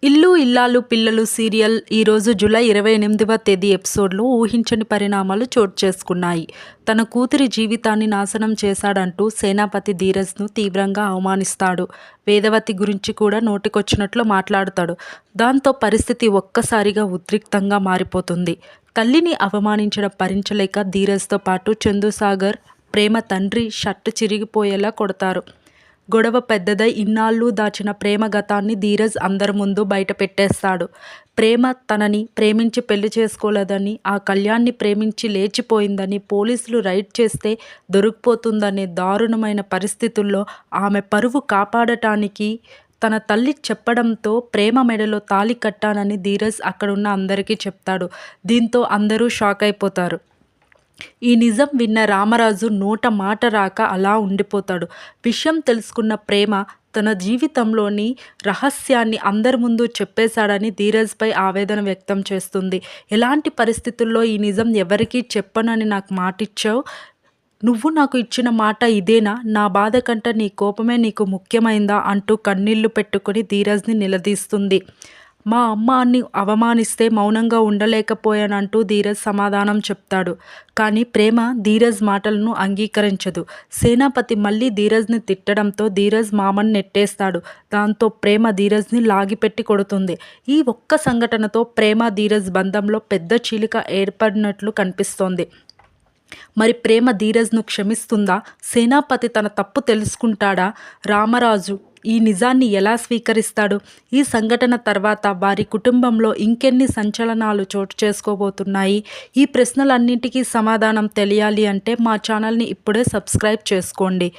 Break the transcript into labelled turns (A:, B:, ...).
A: ఇల్లు ఇల్లాలు పిల్లలు సీరియల్ ఈరోజు జూలై 28వ తేదీ ఎపిసోడ్లో ఊహించని పరిణామాలు చోటు చేసుకున్నాయి. తన కూతురి జీవితాన్ని నాశనం చేశాడంటూ సేనాపతి ధీరజ్ను తీవ్రంగా అవమానిస్తాడు. వేదవతి గురించి కూడా నోటికొచ్చినట్లు మాట్లాడతాడు. దాంతో పరిస్థితి ఒక్కసారిగా ఉద్రిక్తంగా మారిపోతుంది. తల్లిని అవమానించడం భరించలేక ధీరజ్తో పాటు చందుసాగర్ ప్రేమ తండ్రి షర్టు చిరిగిపోయేలా కొడతారు. గొడవ పెద్దదై ఇన్నాళ్ళు దాచిన ప్రేమ గతాన్ని ధీరజ్ అందరి ముందు బయట పెట్టేస్తాడు. ప్రేమ తనని ప్రేమించి పెళ్లి చేసుకోలేదని, ఆ కళ్యాణ్ని ప్రేమించి లేచిపోయిందని, పోలీసులు రైడ్ చేస్తే దొరికిపోతుందనే దారుణమైన పరిస్థితుల్లో ఆమె పరువు కాపాడటానికి తన తల్లి చెప్పడంతో ప్రేమ మెడలో తాళి కట్టానని ధీరజ్ అక్కడున్న అందరికీ చెప్తాడు. దీంతో అందరూ షాక్ అయిపోతారు. ఈ నిజం విన్న రామరాజు నోట మాట రాక అలా ఉండిపోతాడు. విషయం తెలుసుకున్న ప్రేమ తన జీవితంలోని రహస్యాన్ని అందరి ముందు చెప్పేశాడని ధీరజ్పై ఆవేదన వ్యక్తం చేస్తుంది. ఎలాంటి పరిస్థితుల్లో ఈ నిజం ఎవరికీ చెప్పనని నాకు మాటిచ్చావు. నువ్వు నాకు ఇచ్చిన మాట ఇదేనా? నా బాధ కంటే నీ కోపమే నీకు ముఖ్యమైందా అంటూ కన్నీళ్లు పెట్టుకుని ధీరజ్ని నిలదీస్తుంది. మా అమ్మాన్ని అవమానిస్తే మౌనంగా ఉండలేకపోయానంటూ ధీరజ్ సమాధానం చెప్తాడు. కానీ ప్రేమ ధీరజ్ మాటలను అంగీకరించదు. సేనాపతి మళ్ళీ ధీరజ్ని తిట్టడంతో ధీరజ్ మామని నెట్టేస్తాడు. దాంతో ప్రేమ ధీరజ్ని లాగిపెట్టి కొడుతుంది. ఈ ఒక్క సంఘటనతో ప్రేమ ధీరజ్ బంధంలో పెద్ద చీలిక ఏర్పడినట్లు కనిపిస్తోంది. మరి ప్రేమ ధీరజ్ను క్షమిస్తుందా? సేనాపతి తన తప్పు తెలుసుకుంటాడా? రామరాజు ఈ నిజాన్ని ఎలా స్వీకరిస్తాడు? ఈ సంఘటన తర్వాత వారి కుటుంబంలో ఇంకెన్ని సంచలనాలు చోటు చేసుకోబోతున్నాయి? ఈ ప్రశ్నలన్నింటికీ సమాధానం తెలియాలి అంటే మా ఛానల్ని ఇప్పుడే సబ్స్క్రైబ్ చేసుకోండి.